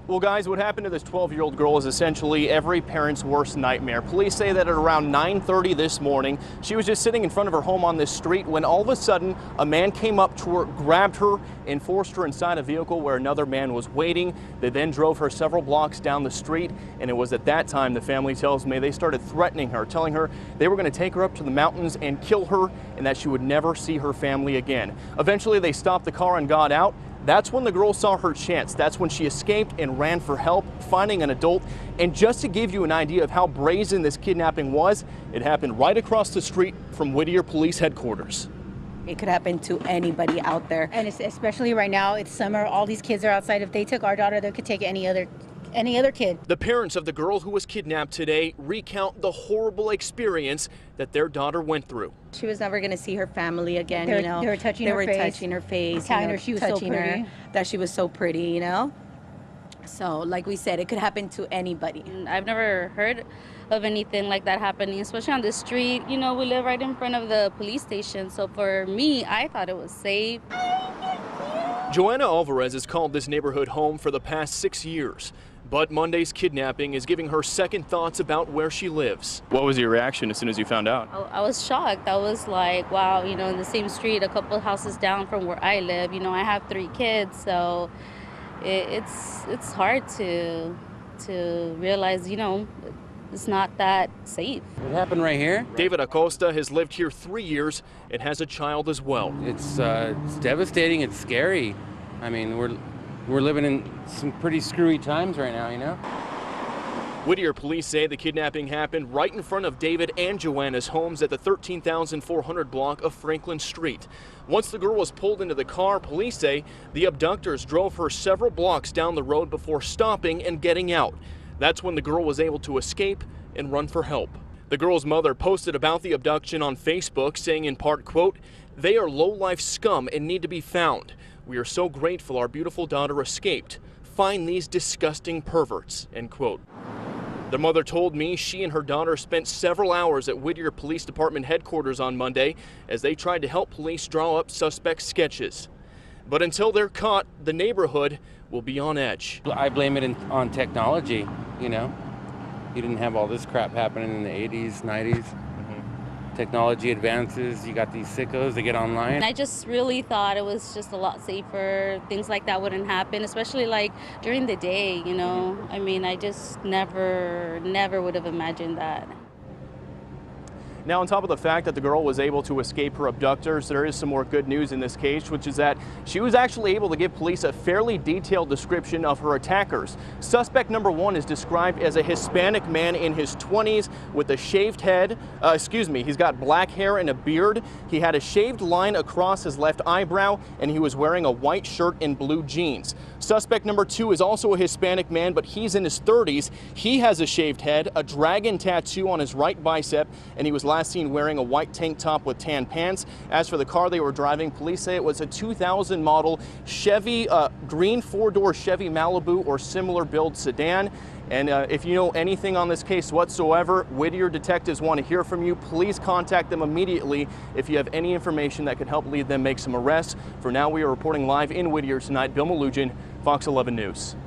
Well, guys, what happened to this 12-year-old girl is essentially every parent's worst nightmare. Police say that at around 9:30 this morning, she was just sitting in front of her home on this street when all of a sudden a man came up to her, grabbed her, and forced her inside a vehicle where another man was waiting. They then drove her several blocks down the street, and it was at that time, the family tells me, they started threatening her, telling her they were going to take her up to the mountains and kill her and that she would never see her family again. Eventually, they stopped the car and got out. That's when the girl saw her chance. That's when she escaped and ran for help, finding an adult. And just to give you an idea of how brazen this kidnapping was, it happened right across the street from Whittier Police Headquarters. It could happen to anybody out there. And especially right now, it's summer, all these kids are outside. If they took our daughter, they could take any other kid. The parents of the girl who was kidnapped today recount the horrible experience that their daughter went through. She was never going to see her family again, They were touching her face. touching her face, telling her she was so pretty. that she was so pretty, you know? So, like we said, it could happen to anybody. I've never heard of anything like that happening, especially on the street. You know, we live right in front of the police station, so for me, I thought it was safe. Joanna Alvarez has called this neighborhood home for the past 6 years. But Monday's kidnapping is giving her second thoughts about where she lives. What was your reaction as soon as you found out? I was shocked. I was like, wow, you know, in the same street, a couple of houses down from where I live. You know, I have 3 kids, so it's hard to realize, you know, it's not that safe. What happened right here? David Acosta has lived here 3 years and has a child as well. It's devastating. It's scary. I mean, we're living in some pretty screwy times right now, you know? Whittier police say the kidnapping happened right in front of David and Joanna's homes at the 13,400 block of Franklin Street. Once the girl was pulled into the car, police say the abductors drove her several blocks down the road before stopping and getting out. That's when the girl was able to escape and run for help. The girl's mother posted about the abduction on Facebook, saying in part, quote, "They are low-life scum and need to be found. We are so grateful our beautiful daughter escaped. Find these disgusting perverts," end quote. The mother told me she and her daughter spent several hours at Whittier Police Department headquarters on Monday as they tried to help police draw up suspect sketches. But until they're caught, the neighborhood will be on edge. I blame it on technology, you know? You didn't have all this crap happening in the 80s, 90s. Technology advances, you got these sickos that get online. I just really thought it was just a lot safer. Things like that wouldn't happen, especially like during the day, you know? I mean, I just never would have imagined that. Now, on top of the fact that the girl was able to escape her abductors, there is some more good news in this case, which is that she was actually able to give police a fairly detailed description of her attackers. Suspect number 1 is described as a Hispanic man in his 20s with a shaved head. He's got black hair and a beard. He had a shaved line across his left eyebrow, and he was wearing a white shirt and blue jeans. Suspect number 2 is also a Hispanic man, but he's in his 30s. He has a shaved head, a dragon tattoo on his right bicep, and he was last seen wearing a white tank top with tan pants. As for the car they were driving, police say it was a 2000 model Chevy, green 4-door Chevy Malibu or similar build sedan. And if you know anything on this case whatsoever, Whittier detectives want to hear from you. Please contact them immediately if you have any information that could help lead them make some arrests. For now, we are reporting live in Whittier tonight. Bill Malugin, Fox 11 News.